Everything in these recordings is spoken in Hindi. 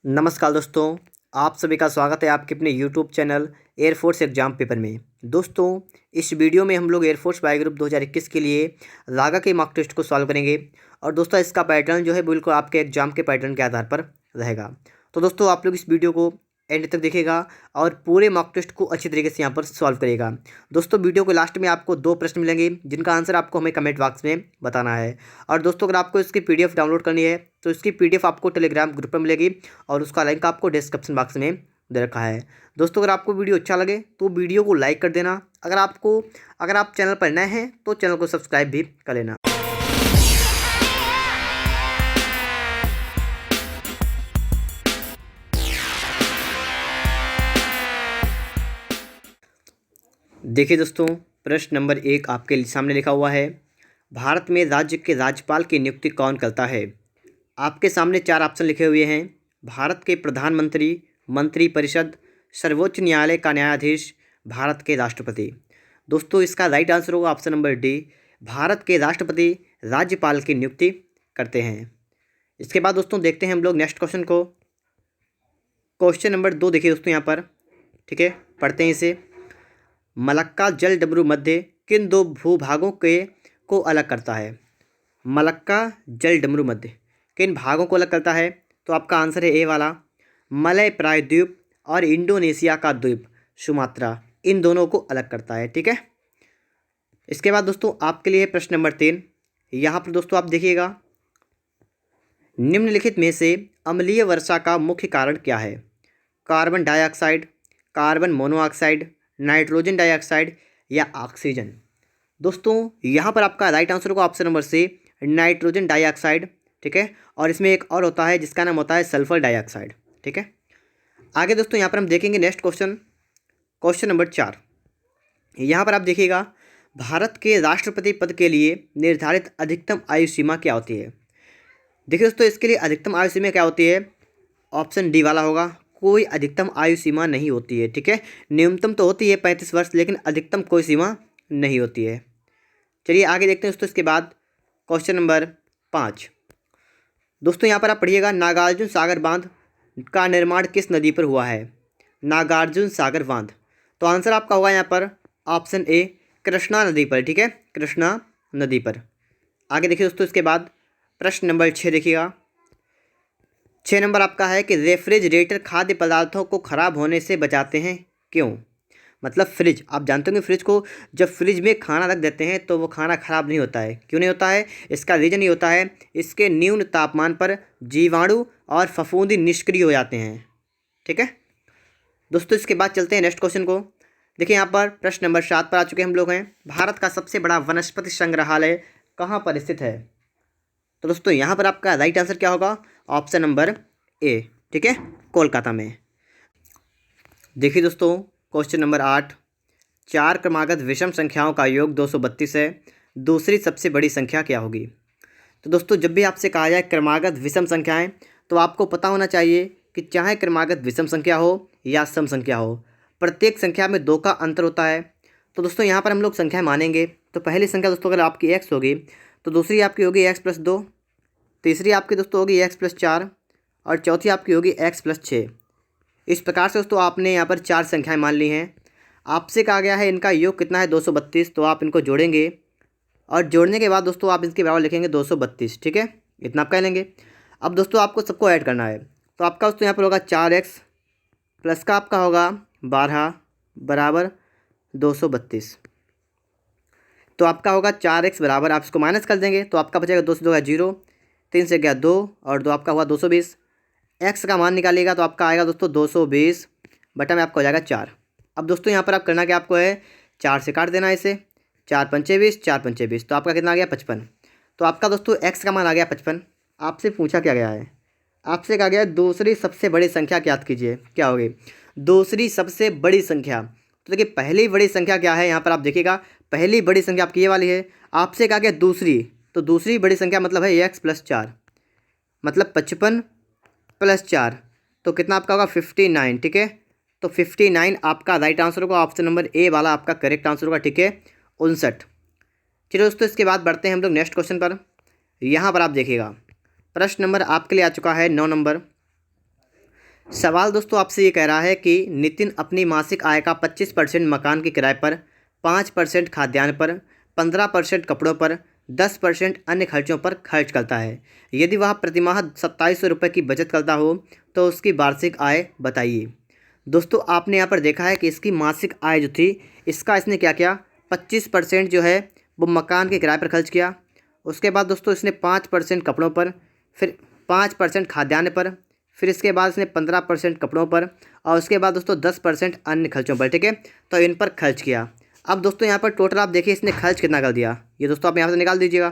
नमस्कार दोस्तों, आप सभी का स्वागत है आपके अपने YouTube channel air force exam paper में। दोस्तों, इस वीडियो में हम लोग एयरफोर्स बायो ग्रुप 2021 के लिए लागा के मॉक टेस्ट को सॉल्व करेंगे। और दोस्तों, इसका पैटर्न जो है बिल्कुल आपके एग्जाम के पैटर्न के आधार पर रहेगा। तो दोस्तों, आप लोग इस वीडियो को एंड तक देखिएगा और पूरे मॉक टेस्ट को अच्छी तरीके से यहाँ पर सॉल्व करिएगा। दोस्तों, वीडियो के लास्ट में आपको 2 प्रश्न मिलेंगे जिनका आंसर आपको हमें कमेंट बॉक्स में बताना है। और दोस्तों, अगर आपको इसकी पीडीएफ डाउनलोड करनी है तो इसकी पीडीएफ आपको टेलीग्राम ग्रुप पर मिलेगी और उसका लिंक आपको डिस्क्रिप्शन बॉक्स में दे रखा है। दोस्तों, अगर आपको वीडियो अच्छा लगे तो वीडियो को लाइक कर देना। अगर आप चैनल पर नए हैं तो चैनल को सब्सक्राइब भी कर लेना। देखिए दोस्तों, प्रश्न नंबर 1 आपके सामने लिखा हुआ है, भारत में राज्य के राज्यपाल की नियुक्ति कौन करता है? आपके सामने 4 ऑप्शन लिखे हुए हैं। भारत के प्रधानमंत्री, मंत्रिपरिषद, सर्वोच्च न्यायालय का न्यायाधीश, भारत के राष्ट्रपति। दोस्तों, इसका राइट आंसर होगा ऑप्शन नंबर डी, भारत के राष्ट्रपति राज्यपाल की नियुक्ति करते हैं। इसके बाद दोस्तों देखते हैं हम लोग नेक्स्ट क्वेश्चन को। क्वेश्चन नंबर 2 देखिए दोस्तों यहाँ पर, ठीक है, पढ़ते हैं इसे। मलक्का जल डमरू मध्य किन 2 भूभागों के को अलग करता है? मलक्का जल डमरू मध्य किन भागों को अलग करता है? तो आपका आंसर है ए वाला, मलय प्रायद्वीप और इंडोनेशिया का द्वीप सुमात्रा, इन दोनों को अलग करता है। ठीक है। इसके बाद दोस्तों आपके लिए प्रश्न नंबर 3। यहाँ पर दोस्तों आप देखिएगा, निम्नलिखित में से अम्लीय वर्षा का मुख्य कारण क्या है? Carbon dioxide, carbon monoxide, nitrogen dioxide या ऑक्सीजन। दोस्तों, यहाँ पर आपका राइट आंसर होगा option number C, nitrogen dioxide. ठीक है। और इसमें एक और होता है जिसका नाम होता है सल्फर डाइऑक्साइड। ठीक है। आगे दोस्तों यहाँ पर हम देखेंगे नेक्स्ट क्वेश्चन, क्वेश्चन नंबर 4। यहाँ पर आप देखिएगा, भारत के राष्ट्रपति पद के लिए निर्धारित अधिकतम आयु सीमा क्या होती है? देखिए दोस्तों, इसके लिए अधिकतम आयु सीमा क्या होती है? ऑप्शन डी वाला होगा, कोई अधिकतम आयु सीमा नहीं होती है। ठीक है। न्यूनतम तो होती है 35 वर्ष, लेकिन अधिकतम कोई सीमा नहीं होती है। चलिए आगे देखते हैं दोस्तों। इसके बाद क्वेश्चन नंबर 5। दोस्तों यहाँ पर आप पढ़िएगा, नागार्जुन सागर बांध का निर्माण किस नदी पर हुआ है? नागार्जुन सागर बांध। तो आंसर आपका होगा यहाँ पर ऑप्शन ए, कृष्णा नदी पर। ठीक है, कृष्णा नदी पर। आगे देखिए दोस्तों, इसके बाद प्रश्न नंबर 6 देखिएगा। 6 नंबर आपका है कि रेफ्रिजरेटर खाद्य पदार्थों को खराब होने से बचाते हैं, क्यों? मतलब फ्रिज, आप जानते होंगे फ्रिज को, जब फ्रिज में खाना रख देते हैं तो वो खाना खराब नहीं होता है। क्यों नहीं होता है? इसका रीज़न ये होता है, इसके न्यून तापमान पर जीवाणु और फफूंदी निष्क्रिय हो जाते हैं। ठीक है दोस्तों। इसके बाद चलते हैं नेक्स्ट क्वेश्चन को। देखिए यहाँ पर प्रश्न नंबर 7 पर आ चुके हम लोग हैं। भारत का सबसे बड़ा वनस्पति संग्रहालय कहाँ पर स्थित है? तो दोस्तों यहाँ पर आपका राइट आंसर क्या होगा? Option number A. ठीक है, कोलकाता में। देखिए दोस्तों, क्वेश्चन नंबर 8। 4 क्रमागत विषम संख्याओं का योग 232 है, दूसरी सबसे बड़ी संख्या क्या होगी? तो दोस्तों, जब भी आपसे कहा जाए क्रमागत विषम संख्याएं, तो आपको पता होना चाहिए कि चाहे क्रमागत विषम संख्या हो या सम संख्या हो, प्रत्येक संख्या में 2 का अंतर होता है। तो दोस्तों यहाँ पर हम लोग संख्या मानेंगे, तो पहली संख्या दोस्तों अगर आपकी x होगी तो दूसरी आपकी होगी x+2, तीसरी आपकी दोस्तों होगी x+4 और चौथी आपकी होगी x+6। इस प्रकार से दोस्तों आपने यहाँ पर 4 संख्याएं मान ली हैं। आपसे कहा गया है इनका योग कितना है? 232। तो आप इनको जोड़ेंगे और जोड़ने के बाद दोस्तों आप इसके बराबर लिखेंगे 232। ठीक है, इतना आप कह लेंगे। अब दोस्तों आपको सबको ऐड करना है, तो आपका दोस्तों यहाँ पर होगा 4x प्लस का आपका होगा 12 बराबर 232। तो आपका होगा 4x बराबर, आप इसको माइनस कर देंगे तो आपका बचेगा 2 से 2 का 0, 3 से गया 2 और 2 आपका हुआ 220। x का मान निकालिएगा तो आपका आएगा दोस्तों 220 बटा में आपका हो जाएगा 4। अब दोस्तों यहाँ पर आप करना क्या आपको है, 4 से काट देना है इसे, 4 पंचे 20, 4 पंचे 20, तो आपका कितना आ गया 55। तो आपका दोस्तों x का मान आ गया 55। आपसे पूछा क्या गया है? आपसे कहा गया दूसरी सबसे बड़ी संख्या ज्ञात कीजिए, क्या होगी दूसरी सबसे बड़ी संख्या? तो देखिए पहली बड़ी संख्या क्या है, यहाँ पर आप देखिएगा पहली बड़ी संख्या आपकी ये वाली है। आपसे कहा गया दूसरी, तो दूसरी बड़ी संख्या मतलब है x+4, मतलब 55 + 4, तो कितना आपका होगा 59। ठीक है, तो 59 आपका राइट आंसर होगा, ऑप्शन नंबर ए वाला आपका करेक्ट आंसर होगा। ठीक है, 59। चलिए दोस्तों, इसके बाद बढ़ते हैं हम लोग नेक्स्ट क्वेश्चन पर। यहाँ पर आप देखिएगा, प्रश्न नंबर आपके लिए आ चुका है 9 नंबर। सवाल दोस्तों आपसे ये कह रहा है कि नितिन अपनी मासिक आय का 25% मकान के किराए पर, 5% खाद्यान्न पर, 15% कपड़ों पर, 10% अन्य खर्चों पर खर्च करता है। यदि वह प्रतिमाह 2700 रुपये की बचत करता हो तो उसकी वार्षिक आय बताइए। दोस्तों आपने यहाँ पर देखा है कि इसकी मासिक आय जो थी, इसका इसने क्या किया, 25% जो है वो मकान के किराए पर खर्च किया। उसके बाद दोस्तों इसने 5% कपड़ों पर, फिर 5% खाद्यान्न पर, फिर इसके बाद इसने 15% कपड़ों पर, और उसके बाद दोस्तों 10% अन्य खर्चों पर। ठीक है, तो इन पर खर्च किया। अब दोस्तों यहाँ पर टोटल आप देखिए इसने खर्च कितना कर दिया, ये दोस्तों आप यहाँ से निकाल दीजिएगा।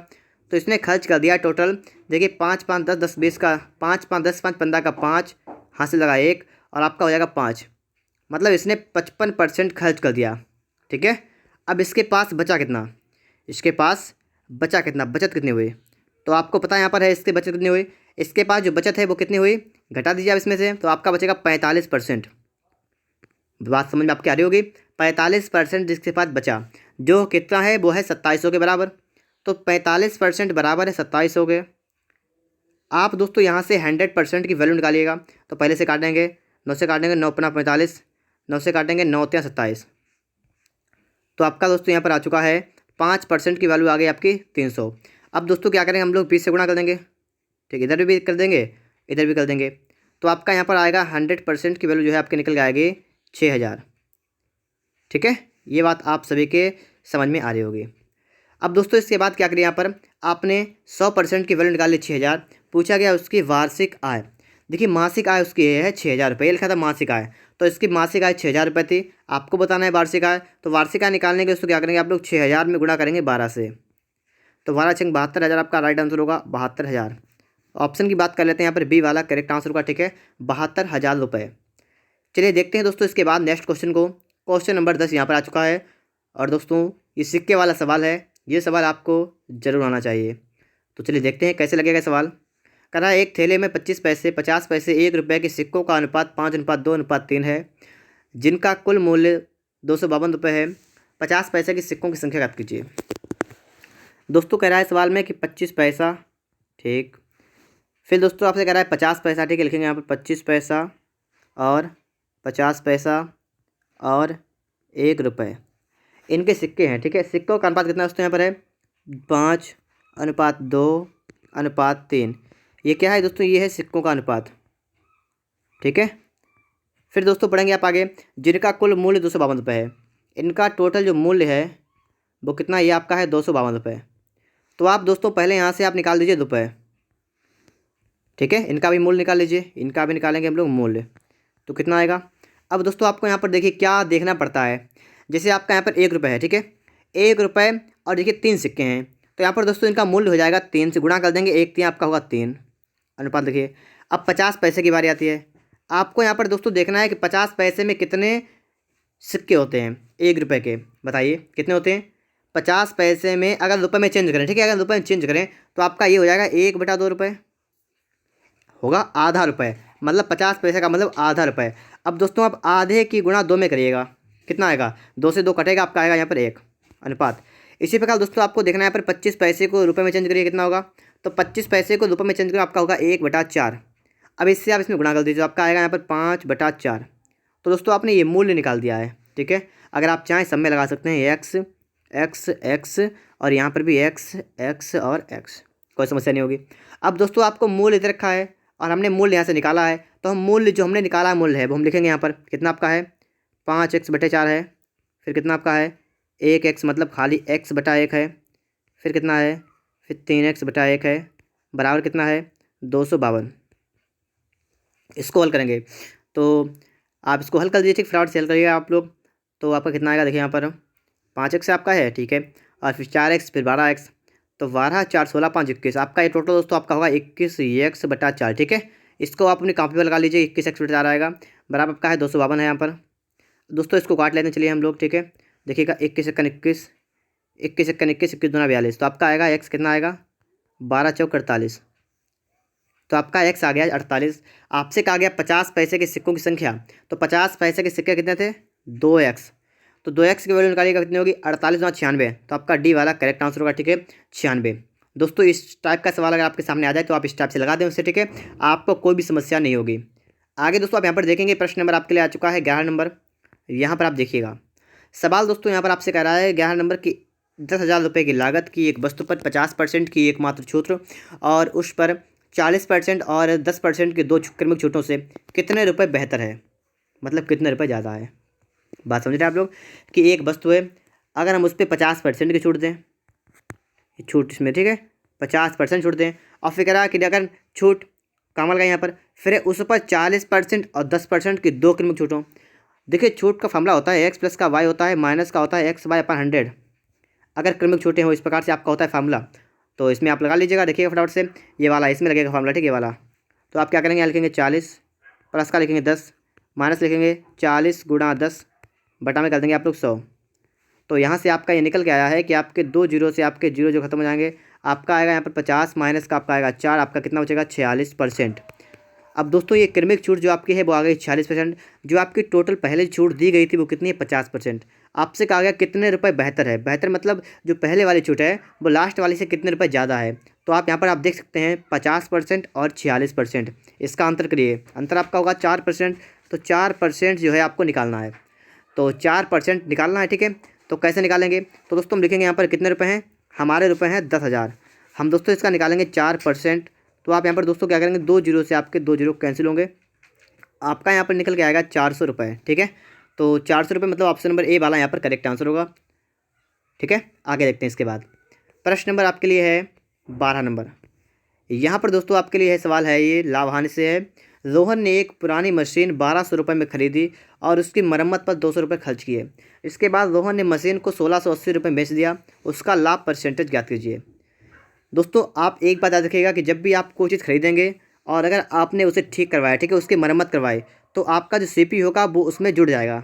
तो इसने खर्च कर दिया टोटल, देखिए 5 5 10 10 20 का 5 5 10 5 15 का 5 हासिल लगा 1, और आपका हो जाएगा 5, मतलब इसने 55% खर्च कर दिया। ठीक है, अब इसके पास बचा कितना, इसके पास बचा कितना, बचत कितनी हुई, तो आपको पता है यहाँ पर है इसके बचत कितनी हुई। इसके पास जो बचत है वो कितनी हुई, घटा दीजिए आप इसमें से, तो आपका बचेगा 45%। बात समझ में आपकी आ रही होगी। 45% जिसके पास बचा, जो कितना है वो है 2700 के बराबर। तो 45% बराबर है 2700 के। आप दोस्तों यहाँ से 100% की वैल्यू निकालिएगा, तो पहले से काटेंगे, 9 से काटेंगे, 9 अपना 45, 9 से काटेंगे, 9 त्या 27, तो आपका दोस्तों यहाँ पर आ चुका है 5% की वैल्यू आ गई आपकी 300। अब दोस्तों क्या करेंगे हम लोग 20 से गुणा कर देंगे। ठीक, इधर भी कर देंगे, इधर भी कर देंगे, तो आपका यहाँ पर आएगा 100% की वैल्यू जो है आपके निकल के आएगी 6000। ठीक है, ये बात आप सभी के समझ में आ रही होगी। अब दोस्तों इसके बाद क्या करिए, यहाँ पर आपने 100% की वैल्यू निकाली 6000, पूछा गया उसकी वार्षिक आय। देखिए मासिक आय उसकी है 6000 रुपये, ये लिखा था मासिक आय, तो इसकी मासिक आय 6000 रुपये थी। आपको बताना है वार्षिक आय, तो वार्षिक आय निकालने के दोस्तों क्या करेंगे आप लोग, 6000 में गुणा करेंगे 12 से, तो 12 छंग 72,000 आपका राइट आंसर होगा, 72,000। ऑप्शन की बात कर लेते हैं यहाँ पर, बी वाला करेक्ट आंसर होगा। ठीक है, 72,000 रुपये। चलिए देखते हैं दोस्तों इसके बाद नेक्स्ट क्वेश्चन को। क्वेश्चन नंबर 10 यहाँ पर आ चुका है, और दोस्तों ये सिक्के वाला सवाल है, ये सवाल आपको जरूर आना चाहिए। तो चलिए देखते हैं कैसे लगेगा सवाल। कह रहा है एक थैले में 25 पैसे, 50 पैसे, 1 रुपये के सिक्कों का अनुपात 5:2:3 है, जिनका कुल मूल्य 252 रुपये है। 50 पैसे के सिक्कों की संख्या ज्ञात कीजिए। दोस्तों कह रहा है सवाल में कि 25 पैसा, ठीक, फिर दोस्तों आपसे कह रहा है 50 पैसा। ठीक है, लिखेंगे यहाँ पर 25 पैसा और 50 पैसा और 1 रुपये, इनके सिक्के हैं। ठीक है, सिक्कों का अनुपात कितना दोस्तों यहाँ पर है, 5:2:3। ये क्या है दोस्तों, ये है सिक्कों का अनुपात। ठीक है, फिर दोस्तों पढ़ेंगे आप आगे, जिनका कुल मूल्य 252 रुपये है। इनका टोटल जो मूल्य है वो कितना, ये आपका है 252 रुपये। तो आप दोस्तों पहले यहाँ से आप निकाल दीजिए रुपये। ठीक है, इनका भी मूल्य निकाल लीजिए, इनका भी निकालेंगे हम लोग मूल्य, तो कितना आएगा। अब दोस्तों आपको यहाँ पर देखिए क्या देखना पड़ता है, जैसे आपका यहाँ पर 1 रुपये है। ठीक है, 1 रुपये और देखिए 3 सिक्के हैं, तो यहाँ पर दोस्तों इनका मूल्य हो जाएगा 3 से गुणा कर देंगे, 1 3 आपका होगा 3 अनुपात। देखिए अब 50 पैसे की बारी आती है। आपको यहाँ पर दोस्तों देखना है कि 50 पैसे में कितने सिक्के होते हैं 1 रुपये के, बताइए कितने होते हैं। 50 पैसे में अगर रुपये में चेंज करें, ठीक है, अगर रुपये में चेंज करें तो आपका ये हो जाएगा 1/2 रुपये, होगा आधा रुपये, मतलब 50 पैसे का मतलब आधा रुपये। अब दोस्तों आप आधे की गुणा 2 में करिएगा, कितना आएगा, 2 से 2 कटेगा, आपका आएगा यहाँ पर 1 अनुपात। इसी प्रकार दोस्तों आपको देखना है यहाँ पर 25 पैसे को रुपये में चेंज करिए, कितना होगा, तो 25 पैसे को रुपये में चेंज करें आपका होगा 1/4। अब इससे आप इसमें गुणा कर दीजिए, आपका आएगा यहाँ पर 5/4। तो दोस्तों आपने ये मूल्य निकाल दिया है। ठीक है, अगर आप चाहें सब में लगा सकते हैं, एक्स एक्स एक्स और यहाँ पर भी एक्स एक्स और एक्स, कोई समस्या नहीं होगी। अब दोस्तों आपको मूल्य दे रखा है और हमने मूल्य यहाँ से निकाला है, तो हम मूल्य जो हमने निकाला है मूल्य है वो हम लिखेंगे यहाँ पर, कितना आपका है 5x/4 है, फिर कितना आपका है 1x मतलब खाली x/1 है, फिर कितना है, फिर 3x/1 है, बराबर कितना है 252। इसको हल करेंगे तो आप इसको हल कर दीजिए, ठीक, फटाफट से हल करिएगा आप लोग, तो आपका कितना आएगा, देखिए यहाँ पर 5x आपका है। ठीक है, और फिर 4x फिर 12x, तो 12 4 16 5 21, आपका ये टोटल दोस्तों आपका होगा 21x/4। ठीक है, इसको आप अपनी कॉपी पर लगा लीजिए, 21x/4 आएगा, बराबर आपका है 252 है यहाँ पर। दोस्तों इसको काट लेते हैं चलिए हम लोग। ठीक है, देखिएगा 21 × 21, 21 × 21, 21 दूना 42, तो आपका आएगा x कितना आएगा 12 चौक 48, तो आपका x आ गया 48। आपसे कहा गया 50 पैसे के सिक्कों की संख्या, तो 50 पैसे के सिक्के कितने थे 2x, तो 2x की वैल्यू निकालिएगा कितनी होगी 48 × 96, तो आपका डी वाला करेक्ट आंसर होगा। ठीक है, 96। दोस्तों इस टाइप का सवाल अगर आपके सामने आ जाए तो आप इस टाइप से लगा दें उससे। ठीक है, आपको कोई भी समस्या नहीं होगी। आगे दोस्तों आप यहाँ पर देखेंगे प्रश्न नंबर आपके लिए आ चुका है 11 नंबर। यहाँ पर आप देखिएगा सवाल दोस्तों यहाँ पर आपसे कह रहा है 11 नंबर की 10,000 रुपये की लागत की एक वस्तु पर 50% की एकमात्र छूट और उस पर 40% और 10% के दो क्रमिक छूटों से कितने रुपए बेहतर है, मतलब कितने रुपए ज़्यादा है। बात समझ रहे हैं आप लोग कि एक वस्तु है, अगर हम उस पर 50% की छूट दें, छूट इसमें ठीक है 50% छूट दें, और फिर कह रहा है कि अगर छूट कमाल का यहाँ पर फिर उस पर 40% और 10% की दो क्रमिक छूटों। देखिए छूट का फॉर्मूला होता है एक्स प्लस का वाई होता है माइनस का होता है एक्स वाई अपन 100। अगर क्रमिक छूटें हो इस प्रकार से आपका होता है फार्मूला, तो इसमें आप लगा लीजिएगा। देखिएगा फटाफट से ये वाला इसमें लगेगा फार्मूला, ठीक है ये वाला। तो आप क्या करेंगे, यहाँ लिखेंगे 40 प्लस का लिखेंगे 10 माइनस लिखेंगे 40 गुणा 10 बटा में कर देंगे आप लोग 100। तो यहाँ से आपका ये निकल के आया है कि आपके दो जीरो से आपके जीरो जो खत्म हो जाएंगे, आपका आएगा यहाँ पर 50 माइनस का आपका आएगा 4, आपका कितना बचेगा 46%। अब दोस्तों ये क्रमिक छूट जो आपकी है वो आ गई 46%। जो आपकी टोटल पहले छूट दी गई थी वो कितनी है 50%। आपसे कहा गया कितने रुपए बेहतर है, बेहतर मतलब जो पहले वाली छूट है वो लास्ट वाली से कितने रुपए ज़्यादा है। तो आप यहाँ पर आप देख सकते हैं 50% और 46%, इसका अंतर करिए, अंतर आपका होगा 4%। तो 4% जो है आपको निकालना है, तो 4% निकालना है, ठीक है। तो कैसे निकालेंगे, तो दोस्तों हम लिखेंगे यहाँ पर कितने रुपए हैं, हमारे रुपए हैं 10,000। हम दोस्तों इसका निकालेंगे 4%। तो आप यहाँ पर दोस्तों क्या करेंगे, दो जीरो से आपके दो जीरो कैंसिल होंगे, आपका यहाँ पर निकल के आएगा 400 रुपये, ठीक है। तो 400 रुपये मतलब ऑप्शन नंबर ए वाला यहाँ पर करेक्ट आंसर होगा, ठीक है। आगे देखते हैं इसके बाद प्रश्न नंबर आपके लिए है 12 नंबर। यहाँ पर दोस्तों आपके लिए है सवाल है, ये लाभांश से है। रोहन ने एक पुरानी मशीन 1200 रुपये में खरीदी और उसकी मरम्मत पर 200 रुपये खर्च किए। इसके बाद रोहन ने मशीन को 1680 रुपये में बेच दिया, उसका लाभ परसेंटेज ज्ञात कीजिए। दोस्तों आप एक बात याद रखिएगा कि जब भी आप कोई चीज़ खरीदेंगे और अगर आपने उसे ठीक करवाया, ठीक है, उसकी मरम्मत करवाई, तो आपका जो सीपी होगा वो उसमें जुड़ जाएगा।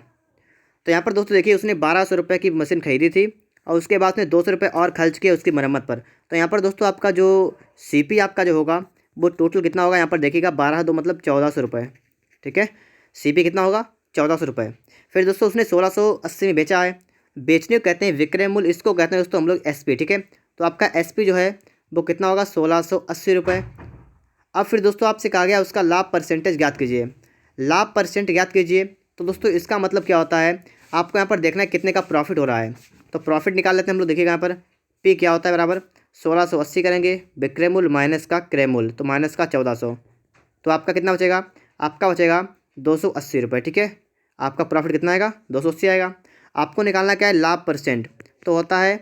तो यहाँ पर दोस्तों देखिए उसने 1200 रुपये की मशीन खरीदी थी और उसके बाद उसने 200 रुपये और खर्च किए उसकी मरम्मत पर। तो यहाँ पर दोस्तों आपका जो सीपी आपका जो होगा वो टोटल कितना होगा, यहाँ पर देखिएगा 12 दो मतलब 1400 रुपये, ठीक है। सीपी कितना होगा 1400 रुपये। फिर दोस्तों उसने 1680 में बेचा है, बेचने को कहते हैं विक्रय मूल्य, इसको कहते हैं दोस्तों हम लोग एसपी, ठीक है। तो आपका एसपी जो है वो कितना होगा 1680 रुपये। अब फिर दोस्तों आपसे कहा गया उसका लाभ परसेंटेज ज्ञात कीजिए, लाभ परसेंट ज्ञात कीजिए। तो दोस्तों इसका मतलब क्या होता है, आपको यहाँ पर देखना है कितने का प्रॉफिट हो रहा है। तो प्रॉफिट निकाल लेते हैं हम लोग, देखिएगा यहाँ पर पी क्या होता है बराबर 1680 करेंगे विक्रय मूल्य माइनस का क्रय मूल्य, तो माइनस का 1400। तो आपका कितना बचेगा, आपका बचेगा 280 रुपये, ठीक है। आपका प्रॉफिट कितना आएगा 280 आएगा। आपको निकालना क्या है लाभ परसेंट, तो होता है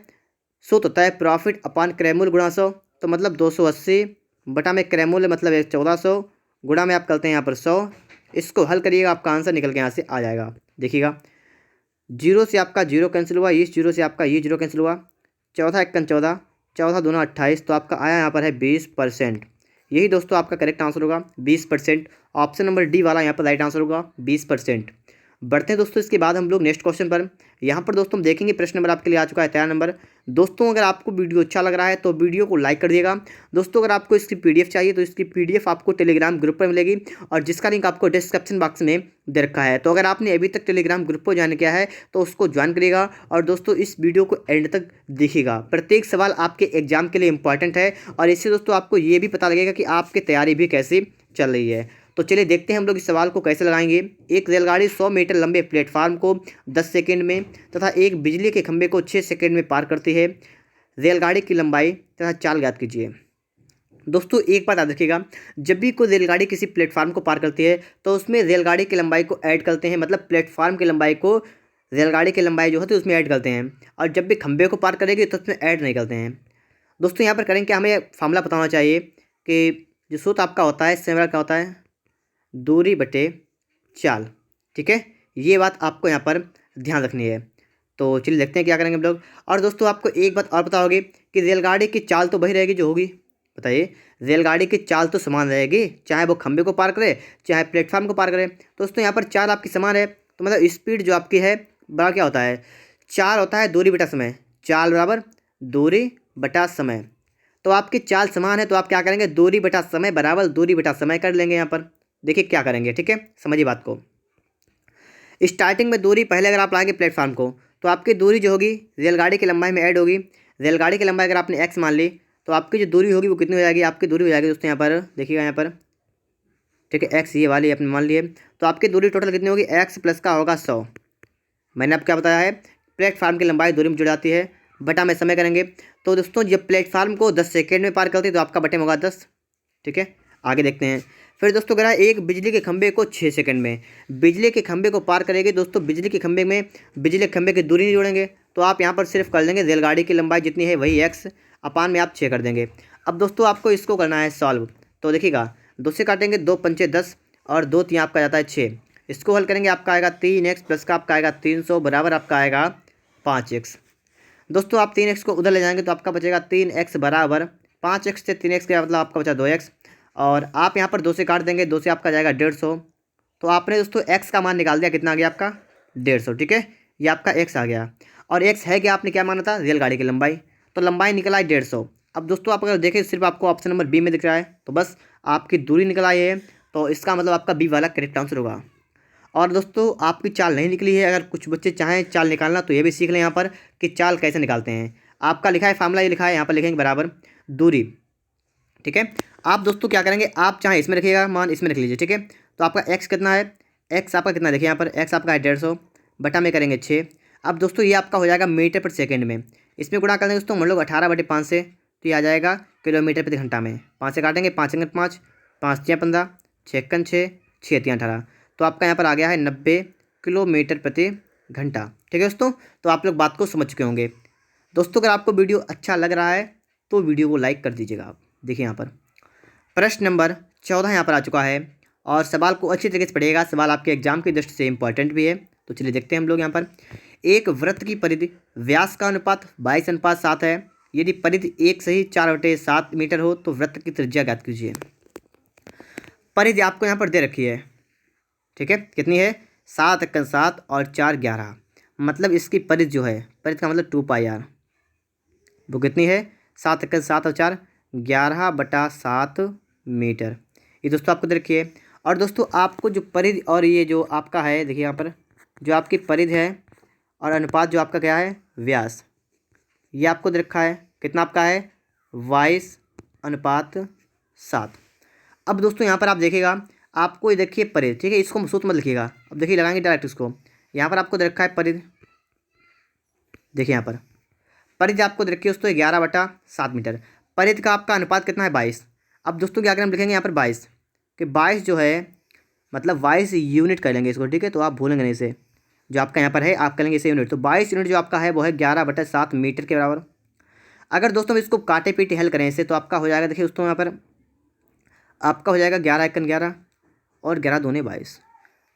सूत्र होता है प्रॉफिट अपान क्रय मूल्य गुणा 100। तो मतलब 280 बटा में क्रय मूल्य मतलब 1400 गुणा में आप करते हैं यहाँ पर 100। इसको हल करिएगा, आपका आंसर निकल के यहाँ से आ जाएगा। देखिएगा जीरो से आपका जीरो कैंसिल हुआ, इस जीरो से आपका ये जीरो कैंसिल हुआ, चौथा एक 14, चौथा दोनों 28, तो आपका आया यहाँ पर है 20%। यही दोस्तों आपका करेक्ट आंसर होगा 20%। ऑप्शन नंबर डी वाला यहाँ पर राइट आंसर होगा 20%। बढ़ते हैं दोस्तों इसके बाद हम लोग नेक्स्ट क्वेश्चन पर। यहाँ पर दोस्तों हम देखेंगे प्रश्न नंबर आपके लिए आ चुका है 13 नंबर। दोस्तों अगर आपको वीडियो अच्छा लग रहा है तो वीडियो को लाइक कर दिएगा। दोस्तों अगर आपको इसकी पीडीएफ चाहिए तो इसकी पीडीएफ आपको टेलीग्राम ग्रुप पर मिलेगी और जिसका लिंक आपको डिस्क्रिप्शन बॉक्स में दे रखा है। तो अगर आपने अभी तक टेलीग्राम ग्रुप को ज्वाइन किया है तो उसको ज्वाइन करिएगा और दोस्तों इस वीडियो को एंड तक देखिएगा। प्रत्येक सवाल आपके एग्जाम के लिए इंपॉर्टेंट है और इससे दोस्तों आपको ये भी पता लगेगा कि आपकी तैयारी भी कैसी चल रही है। तो चलिए देखते हैं हम लोग इस सवाल को कैसे लगाएंगे। एक रेलगाड़ी 100 मीटर लंबे प्लेटफार्म को 10 सेकंड में तथा एक बिजली के खंभे को 6 सेकंड में पार करती है। रेलगाड़ी की लंबाई तथा चाल ज्ञात कीजिए। दोस्तों एक बात याद रखिएगा, जब भी कोई रेलगाड़ी किसी प्लेटफार्म को पार करती है तो उसमें रेलगाड़ी की लंबाई को ऐड करते हैं, मतलब प्लेटफार्म की लंबाई को रेलगाड़ी की लंबाई जो होती है उसमें ऐड करते हैं, और जब भी खंभे को पार करेगी तो उसमें ऐड नहीं करते हैं। दोस्तों यहाँ पर करेंगे क्या, हमें फार्मूला पता होना चाहिए कि जो सूत्र आपका होता है सेम क्या होता है, दूरी बटे चाल, ठीक है। ये बात आपको यहाँ पर ध्यान रखनी है। तो चलिए देखते हैं क्या करेंगे हम लोग। और दोस्तों आपको एक बात और पता होगी कि रेलगाड़ी की चाल तो वही रहेगी जो होगी, बताइए, रेलगाड़ी की चाल तो समान रहेगी, चाहे वो खंभे को पार करे चाहे प्लेटफार्म को पार करे। दोस्तों यहाँ पर चाल आपकी समान है, तो मतलब स्पीड जो आपकी है बड़ा क्या होता है, चाल होता है दूरी बटा समय, चाल बराबर दूरी बटा समय। तो आपकी चाल समान है तो आप क्या करेंगे, दूरी बटा समय बराबर दूरी बटा समय कर लेंगे। यहाँ पर देखिए क्या करेंगे, ठीक है, समझिए बात को। स्टार्टिंग में दूरी पहले अगर आप लाएंगे प्लेटफार्म को तो आपकी दूरी जो होगी रेलगाड़ी की लंबाई में ऐड होगी। रेलगाड़ी की लंबाई अगर आपने x मान ली तो आपकी जो दूरी होगी वो कितनी हो जाएगी, आपकी दूरी हो जाएगी दोस्तों यहाँ पर देखिएगा, यहाँ पर ठीक है, एक्स ये वाली अपने मान लिए। तो आपकी दूरी टोटल कितनी होगी, एक्स प्लस का होगा 100। मैंने अब क्या बताया है, प्लेटफार्म की लंबाई दूरी में जुड़ जाती है, बटा में समय करेंगे। तो दोस्तों जब प्लेटफार्म को 10 सेकेंड में पार करती है तो आपका बटे में होगा 10। ठीक है, आगे देखते हैं। फिर दोस्तों कह रहा है एक बिजली के खंभे को 6 सेकंड में बिजली के खंभे को पार करेगी। दोस्तों बिजली के खंभे में बिजली के खंभे की दूरी नहीं जोड़ेंगे, तो आप यहाँ पर सिर्फ कर देंगे रेलगाड़ी की लंबाई जितनी है वही एक्स अपान में आप 6 कर देंगे। अब दोस्तों आपको इसको करना है सॉल्व। तो देखिएगा, 2 से काटेंगे, 2 पंचे 10 और 2 3 आपका जाता है 6। इसको हल करेंगे, आपका आएगा 3x प्लस का आपका आएगा 300 बराबर आपका आएगा 5x। दोस्तों आप 3x को उधर ले जाएंगे तो आपका बचेगा 3x बराबर 5x से 3x का मतलब आपका बचा 2x। और आप यहाँ पर 2 से काट देंगे, 2 से आपका जाएगा 150। तो आपने दोस्तों x का मान निकाल दिया, कितना आ गया आपका 150। ठीक है, ये आपका x आ गया। और x है क्या, आपने क्या माना था, रेलगाड़ी की लंबाई। तो लंबाई निकला है 150। अब दोस्तों आप अगर देखें सिर्फ आपको ऑप्शन नंबर बी में दिख रहा है तो बस आपकी दूरी निकल आई है, तो इसका मतलब आपका बी वाला करेक्ट आंसर होगा। और दोस्तों आपकी चाल नहीं निकली है, अगर कुछ बच्चे चाहें चाल निकालना तो ये भी सीख लें यहाँ पर कि चाल कैसे निकालते हैं। आपका लिखा है फार्मूला, ये लिखा है यहाँ पर लिखेंगे बराबर दूरी। ठीक है, आप दोस्तों क्या करेंगे, आप चाहे इसमें रखिएगा मान, इसमें रख लीजिए। ठीक है, तो आपका एक्स कितना है, एक्स आपका कितना देखिए यहाँ पर एक्स आपका है 150 बटा में करेंगे 6। अब दोस्तों ये आपका हो जाएगा मीटर पर सेकेंड में, इसमें गुणा कर देंगे दोस्तों, मान लो 18/5 से, तो ये आ जाएगा किलोमीटर प्रति घंटा में। 5 से काटेंगे, 5 अंक 5, 5 तिया 15, 6 अंक 6, 6 तिया 18। तो आपका यहाँ पर आ गया है 90 किलोमीटर प्रति घंटा। ठीक है दोस्तों, तो आप लोग बात को समझ चुके होंगे। दोस्तों अगर आपको वीडियो अच्छा लग रहा है तो वीडियो को लाइक कर दीजिएगा। आप देखिए यहाँ पर प्रश्न नंबर 14 यहाँ पर आ चुका है और सवाल को अच्छी तरीके से पढ़िएगा, सवाल आपके एग्जाम की दृष्टि से इंपॉर्टेंट भी है। तो चलिए देखते हैं हम लोग यहाँ पर। एक वृत्त की परिधि व्यास का अनुपात 22:7 है। यदि परिधि एक सही 4/7 मीटर हो तो वृत्त की त्रिज्या ज्ञात कीजिए। परिधि आपको यहाँ पर दे रखी है, ठीक है, कितनी है 7:7 और 4:11, मतलब इसकी परिधि जो है, परिधि का मतलब 2πr, वो कितनी है 7:7 और 4 11/7 मीटर। ये दोस्तों आपको दे रखी है। और दोस्तों आपको जो परिधि और ये जो आपका है देखिए यहाँ पर जो आपकी परिधि है और अनुपात जो आपका क्या है व्यास, ये आपको दे रखा है कितना आपका है 22:7। अब दोस्तों यहाँ पर आप देखिएगा, आपको ये देखिए परिधि, ठीक है, इसको सूत्र मत लिखिएगा। अब देखिए लगाएंगे डायरेक्ट इसको, यहाँ पर आपको दे रखा है परिधि, देखिए यहाँ पर परिधि आपको दे रखी है दोस्तों 11/7 मीटर। परिधि का आपका अनुपात कितना है 22। अब दोस्तों क्या करें, हम लिखेंगे यहाँ पर 22 कि 22 जो है मतलब 22 यूनिट कर लेंगे इसको। ठीक है, तो आप भूलेंगे नहीं इसे, जो आपका यहाँ पर है आप करेंगे इसे यूनिट। तो 22 यूनिट जो आपका है वो है 11/7 मीटर के बराबर। अगर दोस्तों इसको काटे पीटे हल करें इसे तो आपका हो जाएगा, देखिए दोस्तों यहाँ पर आपका हो जाएगा 11×1 और 11×2 22।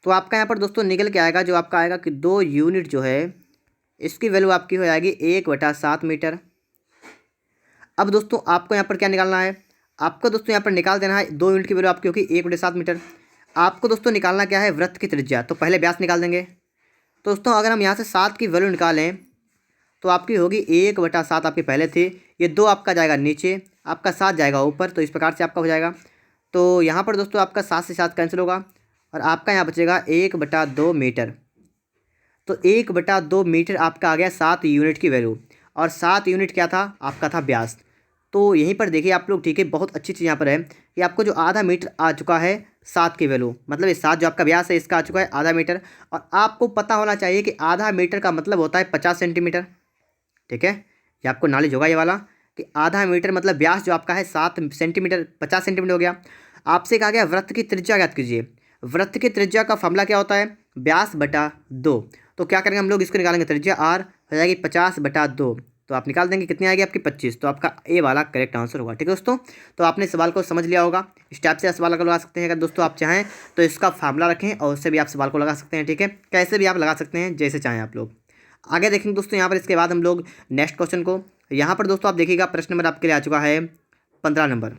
तो आपका यहाँ पर दोस्तों निकल के आएगा जो आपका आएगा कि 2 यूनिट जो है इसकी वैल्यू आपकी हो जाएगी 1/7 मीटर। अब दोस्तों आपको यहाँ पर क्या निकालना है, आपको दोस्तों यहाँ पर निकाल देना है 2 यूनिट की वैल्यू आपकी होगी 1/7 मीटर। आपको दोस्तों निकालना क्या है वृत्त की त्रिज्या, तो पहले व्यास निकाल देंगे। तो दोस्तों अगर हम यहाँ से 7 की वैल्यू निकालें तो आपकी होगी 1/7 आपकी पहले थी, ये 2 आपका जाएगा नीचे, आपका 7 जाएगा ऊपर, तो इस प्रकार से आपका हो जाएगा। तो यहाँ पर दोस्तों आपका 7 से 7 कैंसिल होगा और आपका यहाँ बचेगा 1/2 मीटर। तो 1/2 मीटर आपका आ गया 7 यूनिट की वैल्यू, और 7 यूनिट क्या था आपका था व्यास। तो यहीं पर देखिए आप लोग, ठीक है, बहुत अच्छी चीज़ यहाँ पर है कि आपको जो आधा मीटर आ चुका है 7 की वैल्यू, मतलब ये 7 जो आपका व्यास है इसका आ चुका है आधा मीटर। और आपको पता होना चाहिए कि आधा मीटर का मतलब होता है 50 सेंटीमीटर। ठीक है, ये आपको नॉलेज होगा ये वाला कि आधा मीटर मतलब व्यास जो आपका है 7 सेंटीमीटर, 50 सेंटीमीटर हो गया। आपसे कहा गया वृत्त की त्रिज्या ज्ञात कीजिए। वृत्त की त्रिज्या का फॉर्मूला क्या होता है व्यास/2। तो क्या करेंगे हम लोग इसको निकालेंगे, त्रिज्या r हो जाएगी 50/2, तो आप निकाल देंगे कितनी आएगी आपकी 25। तो आपका ए वाला करेक्ट आंसर होगा। ठीक है दोस्तों, तो आपने सवाल को समझ लिया होगा। इस टाइप से सवाल लगा सकते हैं। अगर दोस्तों आप चाहें तो इसका फार्मूला रखें और उससे भी आप सवाल को लगा सकते हैं। ठीक है, कैसे भी आप लगा सकते हैं जैसे चाहें आप लोग। आगे देखेंगे दोस्तों यहाँ पर, इसके बाद हम लोग नेक्स्ट क्वेश्चन को। यहाँ पर दोस्तों आप देखिएगा प्रश्न नंबर आपके लिए आ चुका है 15 नंबर।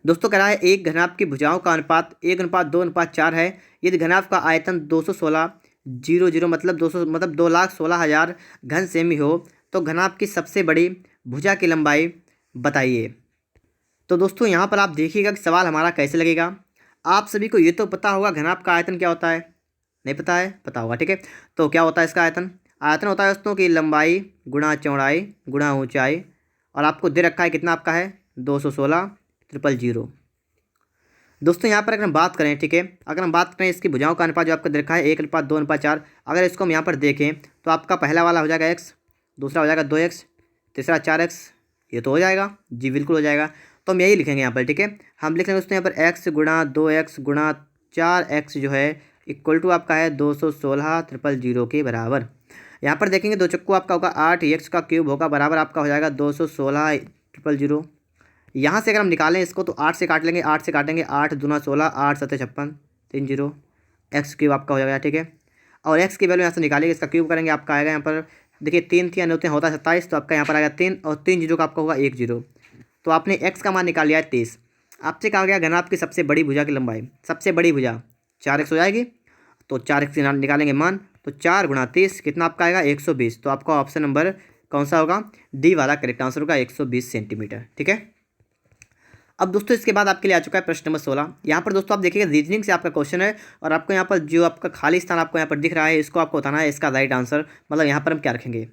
दोस्तों कह रहा है एक घनाभ की भुजाओं का अनुपात 1:2:4 है। यदि घनाभ का आयतन 216,000 मतलब 2,16,000 घन सेमी हो तो घनाभ की सबसे बड़ी भुजा की लंबाई बताइए। तो दोस्तों यहाँ पर आप देखिएगा कि सवाल हमारा कैसे लगेगा। आप सभी को ये तो पता होगा घनाभ का आयतन क्या होता है, नहीं पता है, पता होगा। ठीक है, तो क्या होता है इसका आयतन, आयतन होता है दोस्तों की लंबाई गुणा चौड़ाई गुणा ऊंचाई, और आपको दे रखा है कितना आपका है 216,000। दोस्तों यहाँ पर अगर हम बात करें, ठीक है, अगर हम बात करें इसकी भुजाओं का अनुपात जो आपको देखा है 1:2:4, अगर इसको हम यहाँ पर देखें तो आपका पहला वाला हो जाएगा x, दूसरा हो जाएगा 2x, तीसरा 4x, ये तो हो जाएगा जी, बिल्कुल हो जाएगा। तो हम यही लिखेंगे यहाँ पर, ठीक है, हम लिख लेंगे दोस्तों यहाँ पर x गुणा 2x गुणा 4x जो है इक्वल टू आपका है 216,000 के बराबर। यहाँ पर देखेंगे 2 चक्कू आपका होगा 8, x का क्यूब होगा बराबर आपका हो जाएगा 216,000। यहाँ से अगर हम निकालें इसको तो 8 से काट लेंगे, 8 से काटेंगे 8 दूना 16, 8 7 56, 3 0, एक्स क्यूब आपका हो जाएगा, ठीक है। और एक्स की वैल्यू यहाँ से निकालेंगे, इसका क्यूब करेंगे, आपका आएगा यहाँ पर देखिए 3 3 होते हैं, होता है 27, तो आपका यहाँ पर आएगा 3 और 3 जीरो का आपका होगा 1 0। तो आपने एक्स का मान निकाल लिया है 23। आपसे कहा गया घनाभ की सबसे बड़ी भुजा की लंबाई, सबसे बड़ी भुजा 4x हो जाएगी, तो 4x निकालेंगे मान, तो 4 गुणा 30 कितना आपका आएगा 120। तो आपका ऑप्शन नंबर कौन सा होगा, डी वाला करेक्ट आंसर होगा 120 सेंटीमीटर, ठीक है। अब दोस्तों इसके बाद आपके लिए आ चुका है प्रश्न नंबर 16। यहाँ पर दोस्तों आप देखिएगा रीजनिंग से आपका क्वेश्चन है और आपको यहाँ पर जो आपका खाली स्थान आपको यहाँ पर दिख रहा है इसको आपको बताना है इसका राइट आंसर, मतलब यहाँ पर हम क्या रखेंगे।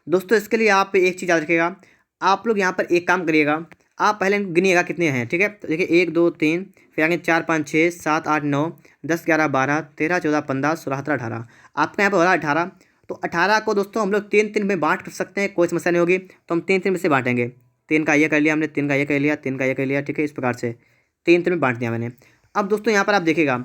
दोस्तों इसके लिए आप एक चीज़ याद रखिएगा, आप लोग यहाँ पर एक काम करिएगा, आप पहले गिनिएगा कितने हैं, ठीक है। तो देखिए 1 2 3, फिर आगे 4 5 6 7 8 9 10 11 12 13 14 15 16 17 18, आपका यहाँ पर हो रहा है 18। तो 18 को दोस्तों हम लोग 3 3 में बांट सकते हैं, कोई समस्या नहीं होगी। तो हम 3 3 में से बांटेंगे, 3 का ये कर लिया हमने, 3 का ये कर लिया, 3 का ये कर लिया, ठीक है। इस प्रकार से 3 3 में बांट दिया मैंने। अब दोस्तों यहाँ पर आप देखिएगा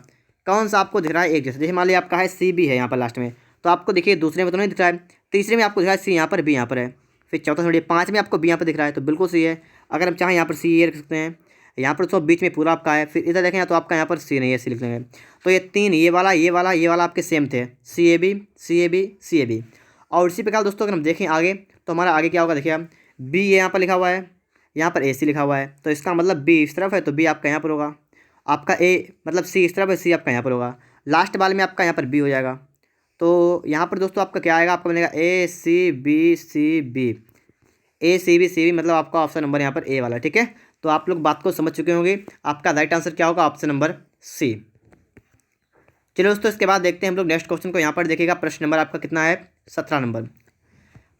कौन सा आपको दिख रहा है एक जैसे, जैसे मान लिया आपका है सी बी है यहाँ पर लास्ट में, तो आपको देखिए दूसरे में तो नहीं दिख रहा है, तीसरे में आपको दिख रहा है सी यहाँ पर, बी यहाँ पर है, फिर चौथा छोड़िए 5 में आपको बी यहाँ पर दिख रहा है, तो बिल्कुल सही है। अगर हम चाहें यहाँ पर सी ये रख सकते हैं, यहाँ पर तो बीच में पूरा आपका है, फिर इधर देखें तो आपका यहाँ पर सी नहीं है, सी लिख लेंगे। तो ये 3 ये वाला ये वाला ये वाला आपके सेम थे, C A B C A B C A B. और इसी प्रकार दोस्तों अगर हम देखें आगे तो हमारा आगे क्या होगा, देखिए आप बी ये यहाँ पर लिखा हुआ है, यहाँ पर ए सी लिखा हुआ है, तो इसका मतलब बी इस तरफ है तो बी आपका यहाँ पर होगा, आपका ए मतलब सी इस तरफ है, सी आपका यहाँ पर होगा, लास्ट वाले में आपका यहाँ पर बी हो जाएगा। तो यहाँ पर दोस्तों आपका क्या आएगा, आपका बनेगा ए सी बी, ए सी बी मतलब आपका ऑप्शन नंबर यहाँ पर ए वाला, ठीक है। तो आप लोग बात को समझ चुके होंगे, आपका राइट आंसर क्या होगा, ऑप्शन नंबर सी। चलिए दोस्तों इसके बाद देखते हैं हम लोग नेक्स्ट क्वेश्चन को। यहाँ पर देखिएगा प्रश्न नंबर आपका कितना है, 17 नंबर।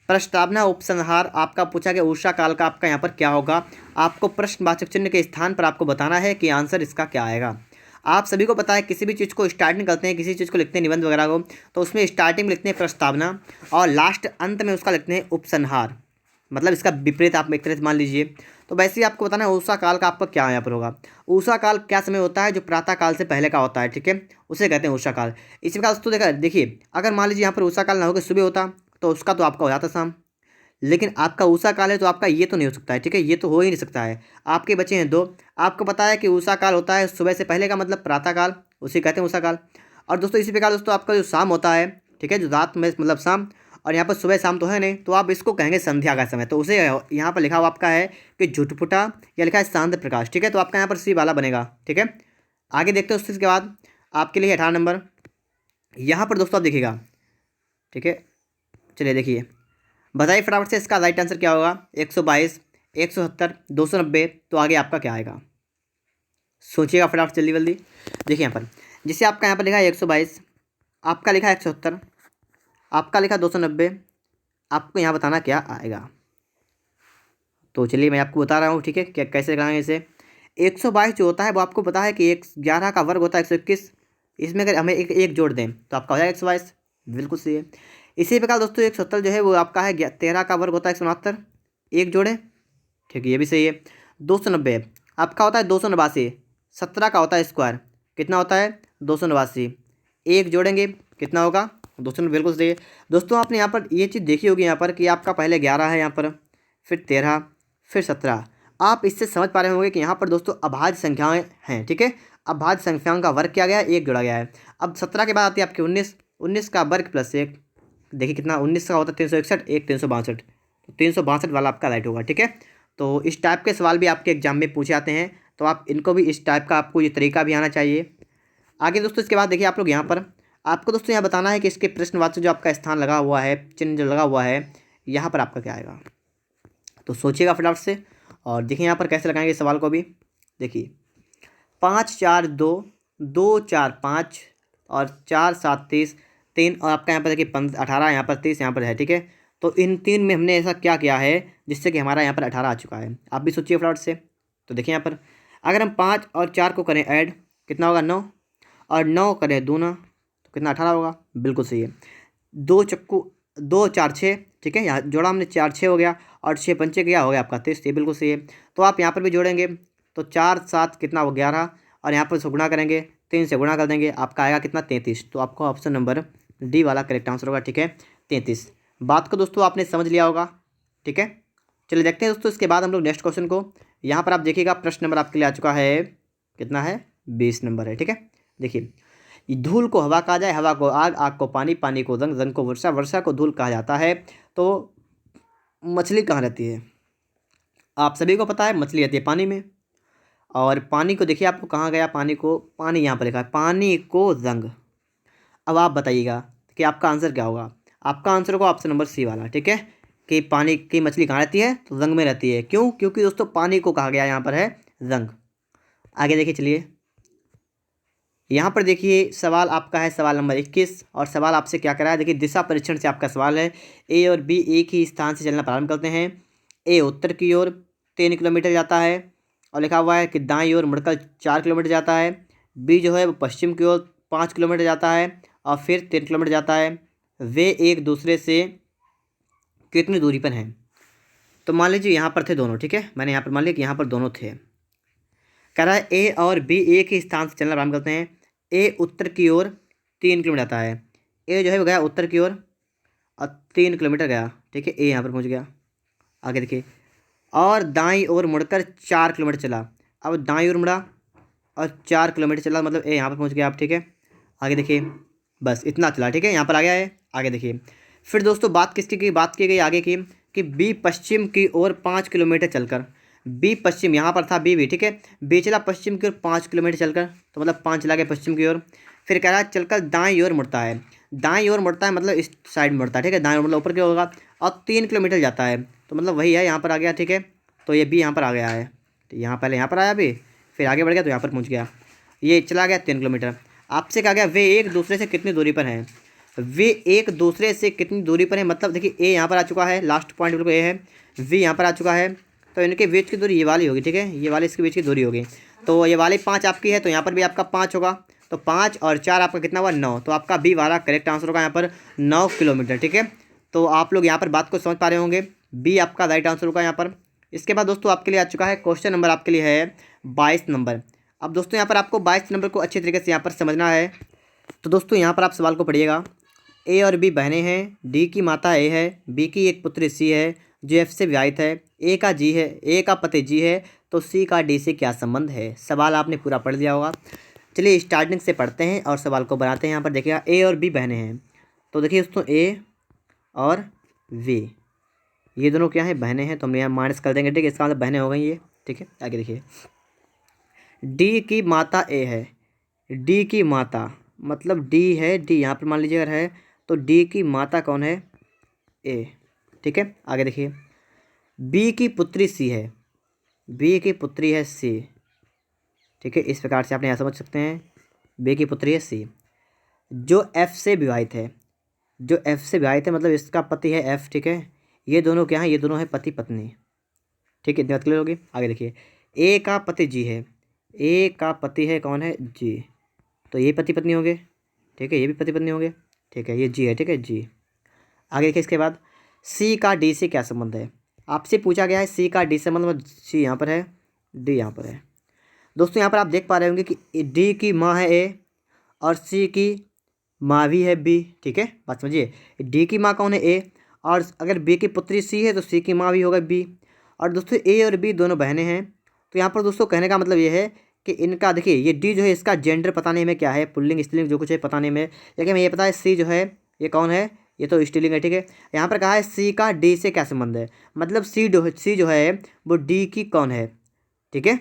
प्रस्तावना उपसंहार आपका पूछा गया उषा काल का आपका यहाँ पर क्या होगा, आपको प्रश्नवाचक चिन्ह के स्थान पर आपको बताना है कि आंसर इसका क्या आएगा। आप सभी को पता है किसी भी चीज़ को स्टार्टिंग करते हैं, किसी चीज़ को लिखते हैं निबंध वगैरह को, तो उसमें स्टार्टिंग में लिखते हैं प्रस्तावना और लास्ट अंत में उसका लिखते हैं उपसंहार, मतलब इसका विपरीत आप एक तरह से मान लीजिए। तो वैसे ही आपको बताना है उषा काल का आपका क्या यहाँ पर होगा। उषा काल क्या समय होता है, जो प्रातः काल से पहले का होता है, ठीक है, उसे कहते हैं उषा काल। इसी प्रकार दोस्तों देखिए अगर मान लीजिए यहाँ पर उषा काल ना होकर सुबह होता तो उसका तो आपका हो जाता शाम, लेकिन आपका उषा काल है तो आपका ये तो नहीं हो सकता है, ठीक है, ये तो हो ही नहीं सकता है। आपके बचे हैं 2, आपको पता है कि उषा काल होता है सुबह से पहले का, मतलब प्रातः काल, उसे कहते हैं उषा काल। और दोस्तों इसी प्रकार दोस्तों आपका जो शाम होता है, ठीक है, जो रात में मतलब शाम, और यहाँ पर सुबह शाम तो है नहीं, तो आप इसको कहेंगे संध्या का समय। तो उसे यहाँ पर लिखा हुआ आपका है कि झुटपुटा, या लिखा है शांत प्रकाश, ठीक है। तो आपका यहाँ पर सी वाला बनेगा, ठीक है। आगे देखते हैं उसके बाद आपके लिए 18 नंबर। यहाँ पर दोस्तों आप देखिएगा, ठीक है, चलिए देखिए बताइए फटाफट से इसका राइट आंसर क्या होगा। 122, 170, 290, तो आगे आपका क्या आएगा, सोचिएगा फटाफट जल्दी जल्दी। देखिए यहाँ पर जिसे आपका यहाँ पर लिखा है 122, आपका लिखा है 170, आपका लिखा 290, आपको यहाँ बताना क्या आएगा। तो चलिए मैं आपको बता रहा हूँ, ठीक है, क्या कैसे लगाएंगे इसे। 122 जो होता है वो आपको पता है कि 11 का वर्ग होता है 121, इसमें अगर हमें एक जोड़ दें तो आपका हो जाएगा 122, बिल्कुल सही है। इसी प्रकार दोस्तों 170 जो है वो आपका है 13 का वर्ग होता है 169, एक जोड़े, ठीक है, ये भी सही है। 290 आपका होता है 289, 17 का होता है स्क्वायर, कितना होता है 289, एक जोड़ेंगे कितना होगा 290, बिल्कुल सही है। दोस्तों आपने यहाँ पर ये चीज़ देखी होगी यहाँ पर कि आपका पहले 11 है यहाँ पर, फिर 13, फिर 17। आप इससे समझ पा रहे होंगे कि यहाँ पर दोस्तों अभाज्य संख्याएँ हैं, ठीक है, अभाज्य संख्याओं का वर्ग किया गया है, एक जोड़ा गया है। अब 17 के बाद आती है आपकी 19, 19 का वर्ग प्लस 1, देखिए कितना 19 का होता है 361, एक 362, तो 362 वाला आपका राइट होगा, ठीक है। तो इस टाइप के सवाल भी आपके एग्जाम में पूछे जाते हैं, तो आप इनको भी इस टाइप का आपको ये तरीका भी आना चाहिए। आगे दोस्तों इसके बाद देखिए आप लोग यहाँ पर आपको दोस्तों यहाँ बताना है कि इसके प्रश्नवाचक जो आपका स्थान लगा हुआ है, चिन्ह जो लगा हुआ है, यहाँ पर आपका क्या आएगा। तो सोचिएगा फटाफट से और देखिए यहाँ पर कैसे लगाएंगे सवाल को भी। देखिए 5 4 2, 2 4 5 और 4 7 30, 3 और आपका यहाँ पर देखिए 18, यहाँ पर 30 यहाँ पर है, ठीक है। तो इन 3 में हमने ऐसा क्या किया है जिससे कि हमारा यहाँ पर 18 आ चुका है। आप भी सोचिए फटाफट से। तो देखिए यहाँ पर अगर हम 5 और 4 को करें ऐड, कितना होगा 9, और 9 करें दूना तो कितना 18 होगा। बिल्कुल सही है। 2 4 6, ठीक है, यहाँ जोड़ा हमने 4 6 हो गया, और 6 पंचे क्या हो गया आपका 23, ये बिल्कुल सही है। तो आप यहाँ पर भी जोड़ेंगे तो 4 7 कितना हो 11, और यहाँ पर से गुणा करेंगे 3 से गुणा कर देंगे, आपका आएगा कितना 33। तो आपका ऑप्शन नंबर डी वाला करेक्ट आंसर होगा, ठीक है 33। बात को दोस्तों आपने समझ लिया होगा, ठीक है। चलिए देखते हैं दोस्तों इसके बाद हम लोग नेक्स्ट क्वेश्चन को। यहाँ पर आप देखिएगा प्रश्न नंबर आपके लिए आ चुका है, कितना है 20 नंबर है, ठीक है। देखिए, धूल को हवा कहा जाए, हवा को आग, आग को पानी, पानी को रंग, रंग को वर्षा, वर्षा को धूल कहा जाता है। तो मछली कहाँ रहती है? आप सभी को पता है मछली रहती है पानी में। और पानी को देखिए आपको कहाँ गया, पानी को, पानी यहाँ पर लिखा है, पानी को रंग। अब आप बताइएगा कि आपका आंसर क्या होगा। आपका आंसर होगा ऑप्शन नंबर सी वाला, ठीक है, कि पानी की मछली कहाँ रहती है, तो रंग में रहती है। क्यों? क्योंकि दोस्तों पानी को कहा गया यहाँ पर है रंग। आगे देखिए, चलिए यहाँ पर देखिए सवाल आपका है सवाल नंबर 21, और सवाल आपसे क्या करा है, देखिए दिशा परीक्षण से आपका सवाल है। ए और बी एक ही स्थान से चलना प्रारंभ करते हैं। ए उत्तर की ओर 3 किलोमीटर जाता है, और लिखा हुआ है कि दाईं ओर मुड़कर 4 किलोमीटर जाता है। बी जो है वो पश्चिम की ओर 5 किलोमीटर जाता है, और फिर 3 किलोमीटर जाता है। वे एक दूसरे से कितनी दूरी पर हैं? तो मान लीजिए यहाँ पर थे दोनों, ठीक है, मैंने यहाँ पर मान लिया कि यहाँ पर दोनों थे। कह रहा है ए और बी एक ही स्थान से चलना प्रारंभ करते हैं। ए उत्तर की ओर 3 किलोमीटर जाता है। ए जो है वो गया उत्तर की ओर और 3 किलोमीटर गया, ठीक है, ए यहाँ पर पहुँच गया। आगे देखिए, और दाईं ओर मुड़कर 4 किलोमीटर चला। अब दाईं ओर मुड़ा और 4 किलोमीटर चला, मतलब ए यहाँ पर पहुँच गया आप, ठीक है। आगे देखिए, बस इतना चला, ठीक है, यहाँ पर आ गया है। आगे देखिए, फिर दोस्तों बात किसकी की बात की गई आगे की, कि बी पश्चिम की ओर 5 किलोमीटर चलकर, बी पश्चिम यहाँ पर था बी भी, ठीक है, बी चला पश्चिम की ओर 5 किलोमीटर चलकर, तो मतलब 5 चला गया पश्चिम की ओर। फिर कह रहा है चलकर दाईं ओर मुड़ता है। दाईं ओर मुड़ता है मतलब इस साइड मुड़ता है, ठीक है, दाईं ओर मतलब ऊपर क्या होगा, और 3 किलोमीटर जाता है, तो मतलब वही है, यहाँ पर आ गया, ठीक है। तो ये बी यहाँ पर आ गया है, तो यहाँ पहले यहाँ पर आया बी, फिर आगे बढ़ गया तो यहाँ पर पहुँच गया, ये चला गया 3 किलोमीटर। आपसे कहा गया वे एक दूसरे से कितनी दूरी पर हैं। वे एक दूसरे से कितनी दूरी पर है, मतलब देखिए ए यहाँ पर आ चुका है, लास्ट पॉइंट बिल्कुल ए है, वी यहाँ पर आ चुका है, तो इनके बीच की दूरी ये वाली होगी, ठीक है, ये वाली इसके बीच की दूरी होगी। तो ये वाली 5 आपकी है, तो यहाँ पर भी आपका 5 होगा, तो 5 और 4 आपका कितना हुआ 9, तो आपका बी वाला करेक्ट आंसर होगा यहाँ पर 9 किलोमीटर, ठीक है। तो आप लोग यहाँ पर बात को समझ पा रहे होंगे, बी आपका राइट आंसर होगा यहाँ पर। इसके बाद दोस्तों आपके लिए आ चुका है क्वेश्चन नंबर आपके लिए है 22 नंबर। अब दोस्तों यहाँ पर आपको 22 नंबर को अच्छे तरीके से यहाँ पर समझना है। तो दोस्तों यहाँ पर आप सवाल को पढ़िएगा। ए और बी बहनें हैं, डी की माता ए है, बी की एक पुत्री सी है जो एफ से विवाहित है, ए का जी है, ए का पति जी है, तो सी का डी से क्या संबंध है। सवाल आपने पूरा पढ़ लिया होगा। चलिए स्टार्टिंग से पढ़ते हैं और सवाल को बनाते हैं। यहाँ पर देखिएगा ए और बी बहनें हैं, तो देखिए दोस्तों ए और वी ये दोनों क्या हैं, बहनें हैं, तो हम यहाँ माइनस कर देंगे, ठीक है, इसका मतलब बहनें हो गई ये, ठीक है। आगे देखिए, डी की माता ए है, डी की माता मतलब डी है, डी यहाँ पर मान लीजिए अगर है, तो डी की माता कौन है, ए, ठीक है। आगे देखिए, बी की पुत्री सी है, बी की पुत्री है सी, ठीक है, इस प्रकार से आप यहाँ समझ सकते हैं, बी की पुत्री है सी जो एफ से विवाहित है, जो एफ से विवाहित है मतलब इसका पति है एफ, ठीक है। ये दोनों क्या हैं, ये दोनों हैं पति पत्नी, ठीक है, इतनी बात क्लियर होगी। आगे देखिए, ए का पति जी है, ए का पति है कौन है, जी, तो ये पति पत्नी होंगे, ठीक है, ये भी पति पत्नी होंगे, ठीक है, ये जी है, ठीक है, जी। आगे देखिए, इसके बाद सी का डी से क्या संबंध है। आपसे पूछा गया है सी का डी से मतलब सी यहाँ पर है, डी यहाँ पर है। दोस्तों यहाँ पर आप देख पा रहे होंगे कि डी की माँ है ए और सी की माँ भी है बी, ठीक है, बात समझिए। डी की माँ कौन है ए, और अगर बी की पुत्री सी है तो सी की माँ भी होगा बी। और दोस्तों ए और बी दोनों बहनें हैं, तो यहाँ पर दोस्तों कहने का मतलब ये है कि इनका देखिए ये डी जो है इसका जेंडर पता नहीं हमें क्या है, पुल्लिंग स्त्रीलिंग जो कुछ है पता नहीं हमें, लेकिन हमें ये पता है सी जो है ये कौन है, ये तो स्त्रीलिंग है, ठीक है। यहाँ पर कहा है सी का डी से क्या संबंध है, मतलब सी जो है वो डी की कौन है, ठीक है,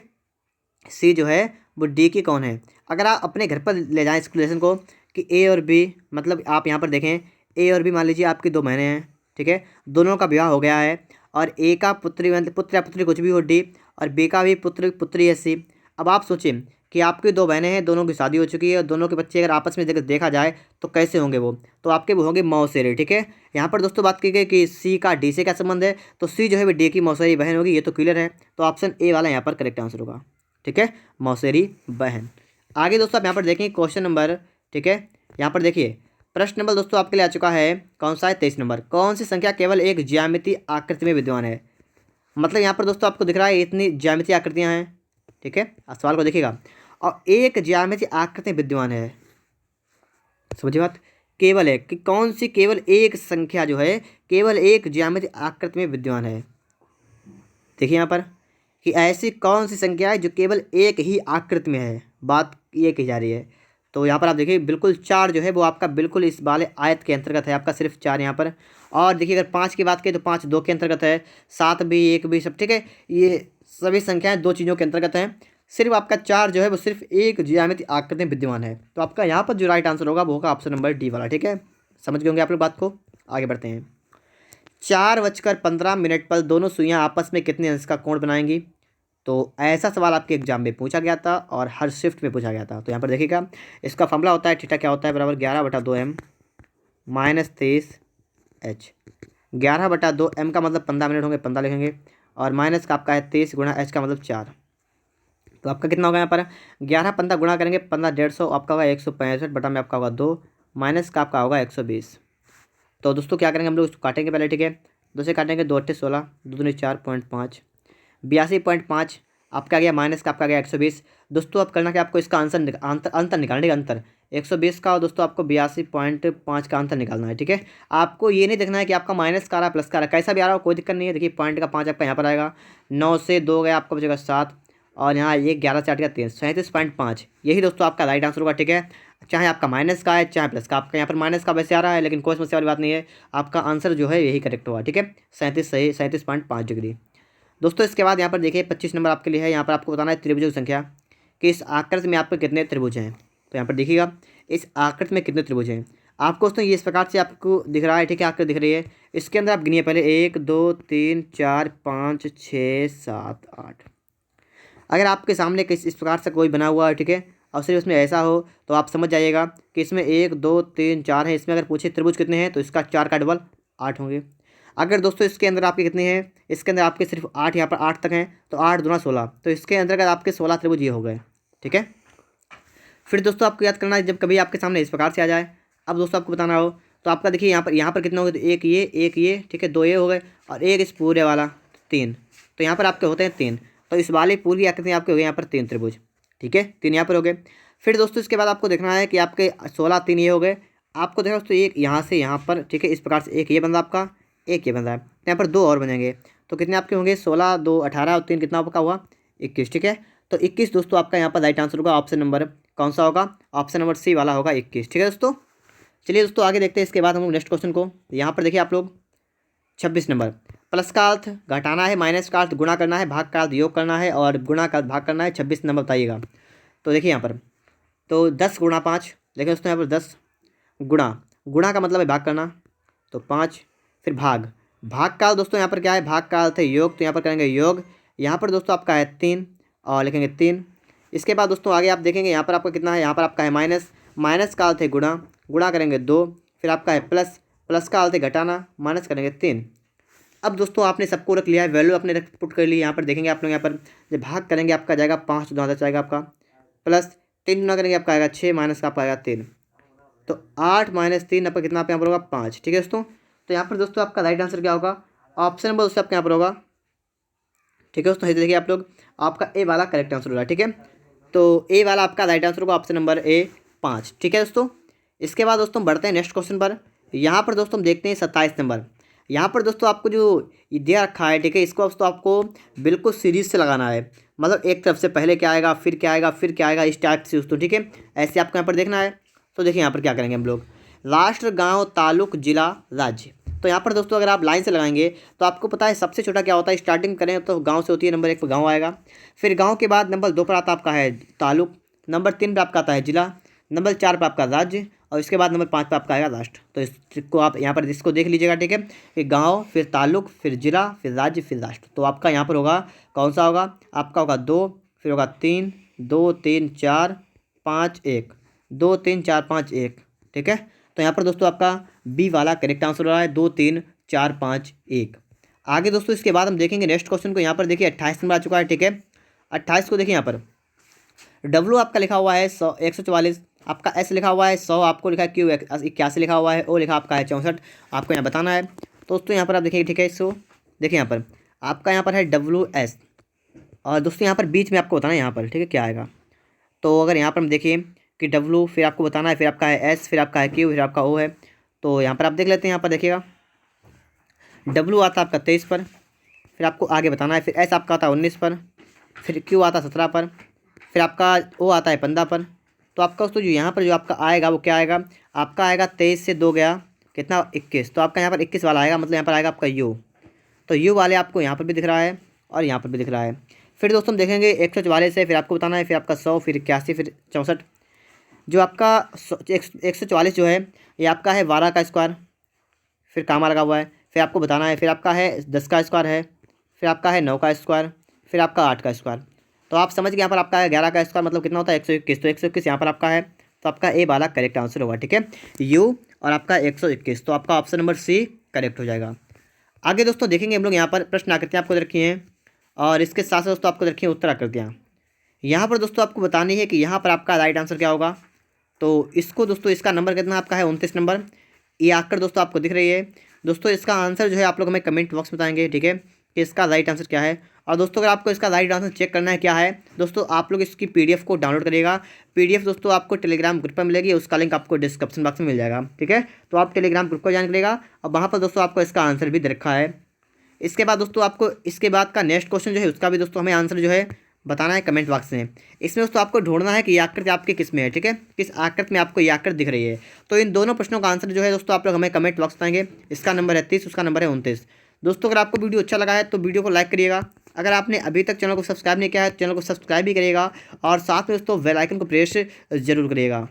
सी जो है वो डी की कौन है। अगर आप अपने घर पर ले जाएं इस क्वेश्चन को कि ए और बी मतलब आप यहाँ पर देखें ए और बी मान लीजिए आपकी दो बहनें हैं, ठीक है, दोनों का विवाह हो गया है, और ए का पुत्री मतलब पुत्र या पुत्री कुछ भी हो डी, और बी का भी पुत्र पुत्री है सी। अब आप सोचिए कि आपकी दो बहनें हैं, दोनों की शादी हो चुकी है, और दोनों के बच्चे अगर आपस में देखा जाए तो कैसे होंगे वो, तो आपके वो होंगे मौसेरे, ठीक है। यहाँ पर दोस्तों बात की गई कि सी का डी से क्या संबंध है, तो सी जो है वो डी की मौसेरी बहन होगी, ये तो क्लियर है, तो ऑप्शन ए वाला यहाँ पर करेक्ट आंसर होगा। ठीक है, मौसेरी बहन। आगे दोस्तों आप यहाँ पर देखेंगे क्वेश्चन नंबर, ठीक है, यहाँ पर देखिए प्रश्न नंबर दोस्तों आपके लिए आ चुका है, कौन सा है, 23 नंबर। कौन सी संख्या केवल एक ज्यामितीय आकृति में विद्यमान है? मतलब यहाँ पर दोस्तों आपको दिख रहा है इतनी ज्यामितीय आकृतियाँ हैं, ठीक है, आप सवाल को देखिएगा, और एक ज्यामितीय आकृति विद्यमान है। समझिए बात, केवल है कि कौन सी केवल एक संख्या जो है केवल एक ज्यामितीय आकृति में विद्यमान है। देखिए यहाँ पर कि ऐसी कौन सी संख्या है जो केवल एक ही आकृति में है, बात ये कही जा रही है। तो यहाँ पर आप देखिए बिल्कुल 4 जो है वो आपका बिल्कुल इस वाले आयत के अंतर्गत है, आपका सिर्फ 4 यहाँ पर। और देखिए अगर 5 की बात करें तो 5 2 के अंतर्गत है, 7 भी, 1 भी, सब ठीक है, ये सभी संख्याएं 2 चीज़ों के अंतर्गत हैं। सिर्फ आपका 4 जो है वो सिर्फ एक ज्यामितीय आकृति में विद्यमान है। तो आपका यहाँ पर जो राइट आंसर होगा वो होगा ऑप्शन नंबर डी वाला, ठीक है। समझ गए होंगे आप लोग बात को, आगे बढ़ते हैं। 4:15 पर दोनों सुइयाँ आपस में कितने अंश का कोण बनाएंगी? तो ऐसा सवाल आपके एग्जाम में पूछा गया था और हर शिफ्ट में पूछा गया था। तो यहाँ पर देखिएगा इसका फॉर्मूला होता है थीटा क्या होता है, बराबर 11/2m माइनस 23h। 11/2m का मतलब 15 मिनट होंगे, 15 लिखेंगे, और माइनस का आपका है 23 गुणा h का मतलब 4। तो आपका कितना होगा यहाँ पर, 11 15 गुणा करेंगे 15 150, आपका होगा 165 बटा में आपका होगा 2, माइनस का आपका होगा 120। तो दोस्तों क्या करेंगे हम लोग, इसको काटेंगे पहले, ठीक है, 2 से काटेंगे, 2 8 16, 2 दूनी 4.5, 82.5, आपका गया माइनस का आपका गया 120। दोस्तों अब करना कि आपको इसका आंसर अंतर निकालने का, अंतर 120 का, और दोस्तों आपको 82.5 का अंतर निकालना है, ठीक है। आपको ये नहीं देखना है कि आपका माइनस का आ रहा है प्लस का आ रहा है, कैसा भी आ रहा हो कोई दिक्कत नहीं है। देखिए पॉइंट का 5 आपका यहाँ पर आएगा, 9 से 2 गया आपका बचेगा 7, और यहाँ ये 11 से 8 का 3, 37.5। यही दोस्तों आपका राइट आंसर होगा, ठीक है। चाहे आपका माइनस का है चाहे प्लस का, आपका यहाँ पर माइनस का वैसे आ रहा है लेकिन कोई समस्या वाली बात नहीं है, आपका आंसर जो है यही करेक्ट होगा, ठीक है, 37 सही, 37.5 डिग्री। दोस्तों इसके बाद यहाँ पर देखिए 25 नंबर आपके लिए है। यहाँ पर आपको बताना है त्रिभुजों की संख्या, कि इस आकृति में आपको कितने त्रिभुज हैं। तो यहाँ पर देखिएगा इस आकृति में कितने त्रिभुज हैं। आपको दोस्तों ये इस प्रकार से आपको दिख रहा है, ठीक है, आकृति दिख रही है। इसके अंदर आप गिनिए पहले, 1 2 3 4 5 6 7 8। अगर आपके सामने किस इस प्रकार से कोई बना हुआ है, ठीक है, और सिर्फ इसमें ऐसा हो तो आप समझ जाइएगा कि इसमें 1 2 3 4 है। इसमें अगर पूछे त्रिभुज कितने हैं तो इसका 4 का डबल 8 होंगे। अगर दोस्तों इसके अंदर आपके कितने हैं, इसके अंदर आपके सिर्फ 8, यहाँ पर 8 तक हैं, तो 8 दूना 16, तो इसके अंतर्गत आपके 16 त्रिभुज ये हो गए, ठीक है। फिर दोस्तों आपको याद करना है जब कभी आपके सामने इस प्रकार से आ जाए, अब दोस्तों आपको बताना हो तो आपका देखिए यहाँ पर कितने हो गए, तो एक ये, ठीक है, 2 ये हो गए, और एक इस पूरे वाला 3। तो यहाँ पर आपके होते हैं 3, तो इस वाले पूरी आकृति आपके हो गए यहाँ पर 3 त्रिभुज, ठीक है, 3 यहाँ पर हो गए। फिर दोस्तों इसके बाद आपको देखना है कि आपके 16 3 ये हो गए। आपको देखो दोस्तों एक यहाँ से यहाँ पर, ठीक है, इस प्रकार से एक ये बंदा आपका, एक ये बंदा है, तो यहाँ पर 2 और बनेंगे। तो कितने आपके होंगे, 16 2 18 और 3 कितना आपका हुआ 21, ठीक है। तो 21 दोस्तों आपका यहाँ पर राइट आंसर होगा, ऑप्शन नंबर कौन सा होगा, ऑप्शन नंबर सी वाला होगा 21, ठीक है दोस्तों। चलिए दोस्तों आगे देखते हैं इसके बाद हम लोग नेक्स्ट क्वेश्चन को। यहाँ पर देखिए आप लोग 26 नंबर, प्लस का अर्थ घटाना है, माइनस का अर्थ गुणा करना है, भाग का अर्थ योग करना है, और गुणा का अर्थ भाग करना है। 26 नंबर बताइएगा। तो देखिए यहाँ पर तो 10 गुणा 5, देखिए दोस्तों यहाँ पर 10 गुणा का मतलब है भाग करना, तो 5, फिर भाग का दोस्तों यहाँ पर क्या है, भाग का अर्थ है योग, तो यहाँ पर करेंगे योग। यहाँ पर दोस्तों आपका है 3 और लिखेंगे 3। इसके बाद दोस्तों आगे आप देखेंगे यहाँ पर आपका कितना है, यहाँ पर आपका है माइनस का अर्थ है गुणा करेंगे 2, फिर आपका है प्लस का अर्थ है घटाना, माइनस करेंगे 3। अब दोस्तों आपने सबको रख लिया है, वैल्यू आपने पुट कर ली। यहाँ पर देखेंगे आप लोग, यहाँ पर जब भाग करेंगे आपका जाएगा 5 2 जाएगा आपका, प्लस 3 गुना करेंगे आपका आएगा 6, माइनस का आपका आएगा 3, तो 8 - 3 आपका कितना यहाँ पर होगा 5, ठीक है दोस्तों। तो यहाँ पर दोस्तों आपका राइट आंसर क्या होगा, ऑप्शन नंबर दोस्तों आपके यहाँ पर होगा, ठीक है दोस्तों। देखिए आप लोग आपका ए वाला करेक्ट आंसर होगा, ठीक है। तो ए वाला आपका राइट आंसर होगा ऑप्शन नंबर ए 5, ठीक है दोस्तों। इसके बाद दोस्तों बढ़ते हैं नेक्स्ट क्वेश्चन पर। यहाँ पर दोस्तों हम देखते हैं 27 नंबर। यहाँ पर दोस्तों आपको जो ये दिया रखा है, ठीक है, इसको दोस्तों आपको बिल्कुल सीरीज से लगाना है, मतलब एक तरफ से पहले क्या आएगा फिर क्या आएगा फिर क्या आएगा, इस टाइप से दोस्तों, ठीक है, ऐसे आपको यहाँ पर देखना है। तो देखिए यहाँ पर क्या करेंगे हम लोग, राष्ट्र, गाँव, तालुक, जिला, राज्य। तो यहाँ पर दोस्तों अगर आप लाइन से लगाएंगे तो आपको पता है सबसे छोटा क्या होता है, स्टार्टिंग करें तो गाँव से होती है, नंबर 1 पर गाँव आएगा, फिर गाँव के बाद नंबर 2 पर आता आपका है तालुक, नंबर 3 पर आपका आता है जिला, नंबर 4 पर आपका राज्य, और इसके बाद नंबर 5 पर आपका आएगा राष्ट्र। तो इसको आप यहाँ पर इसको देख लीजिएगा, ठीक है, कि गाँव, फिर तालुक, फिर जिला, फिर राज्य, फिर राष्ट्र। तो आपका यहाँ पर होगा कौन सा होगा, आपका होगा 2, फिर होगा 3 2 3 4 5 1 2 3 4 5 1, ठीक है। तो यहाँ पर दोस्तों आपका बी वाला करेक्ट आंसर हो रहा है, 2 3 4 5 1। आगे दोस्तों इसके बाद हम देखेंगे नेक्स्ट क्वेश्चन को। यहाँ पर देखिए 28 नंबर आ चुका है, ठीक है। 28 को देखिए यहाँ पर डब्लू आपका लिखा हुआ है 144, आपका एस लिखा हुआ है 100, आपको लिखा है क्यू 81 लिखा हुआ है, ओ लिखा आपका है 64, आपको यहाँ बताना है। तो दोस्तों यहाँ पर आप देखिए, ठीक है। इसको देखिए यहाँ पर आपका यहाँ पर है WS, और दोस्तों यहाँ पर बीच में आपको बताना है यहाँ पर, ठीक है, क्या आएगा। तो अगर यहाँ पर हम देखिए कि W, फिर आपको बताना है, फिर आपका है S, फिर आपका है Q, फिर आपका O है। तो यहाँ पर आप देख लेते हैं, यहाँ पर देखिएगा W आता है आपका 23 पर, फिर आपको आगे बताना है, फिर S आपका आता है 19 पर, फिर Q आता है 17 पर, फिर आपका O आता है 15 पर। तो आपका दोस्तों जो यहाँ पर जो आपका आएगा वो क्या आएगा, आपका आएगा 23 से 2 गया कितना 21, तो आपका यहाँ पर 21 वाला आएगा, मतलब यहाँ पर आएगा आपका U। तो U वाले आपको यहाँ पर भी दिख रहा है और यहाँ पर भी दिख रहा है। फिर दोस्तों हम देखेंगे 144 है, फिर आपको बताना है, फिर आपका 100, फिर 81, फिर 64। जो आपका 144 जो है ये आपका है 12 का स्क्वायर, फिर कामा लगा हुआ है, फिर आपको बताना है, फिर आपका है 10 का स्क्वायर है, फिर आपका है 9 का स्क्वायर, फिर आपका 8 का स्क्वायर। तो आप समझ गए यहाँ पर आपका है 11 का स्क्वायर मतलब कितना होता है 121, तो 121 यहाँ पर आपका है, तो आपका ए वाला करेक्ट आंसर होगा, ठीक है, यू और आपका 121, तो आपका ऑप्शन नंबर सी करेक्ट हो जाएगा। आगे दोस्तों देखेंगे हम लोग यहाँ पर प्रश्न आकृतियाँ आपको रखी हैं, और इसके साथ साथ दोस्तों आपको रखी हैं उत्तर आकृतियाँ। यहाँ पर दोस्तों आपको बतानी है कि यहाँ पर आपका राइट आंसर क्या होगा। तो इसको दोस्तों इसका नंबर कितना आपका है 29 नंबर, ये आकर दोस्तों आपको दिख रही है। दोस्तों इसका आंसर जो है आप लोग हमें कमेंट बॉक्स में बताएंगे, ठीक है, कि इसका राइट आंसर क्या है। और दोस्तों अगर आपको इसका राइट आंसर चेक करना है क्या है, दोस्तों आप लोग इसकी PDF को डाउनलोड करिएगा। PDF दोस्तों आपको टेलीग्राम ग्रुप पर मिलेगी, उसका लिंक आपको डिस्क्रिप्शन बॉक्स में मिल जाएगा, ठीक है। तो आप टेलीग्राम ग्रुप को ज्वाइन करिएगा, और वहाँ पर दोस्तों आपको इसका आंसर भी दे रखा है। इसके बाद दोस्तों आपको इसके बाद का नेक्स्ट क्वेश्चन जो है उसका भी दोस्तों हमें आंसर जो है बताना है कमेंट बॉक्स में। इसमें दोस्तों आपको ढूंढना है कि ये आकृति आपके किस में है, ठीक है, किस आकृति में आपको ये आकृति दिख रही है। तो इन दोनों प्रश्नों का आंसर जो है दोस्तों आप लोग हमें कमेंट बॉक्स बताएंगे। इसका नंबर है 30, उसका नंबर है 29। दोस्तों अगर आपको वीडियो अच्छा लगा है तो वीडियो को लाइक करिएगा। अगर आपने अभी तक चैनल को सब्सक्राइब नहीं किया है तो चैनल को सब्सक्राइब भी करिएगा, और साथ में दोस्तों बेल आइकन को प्रेस जरूर करिएगा।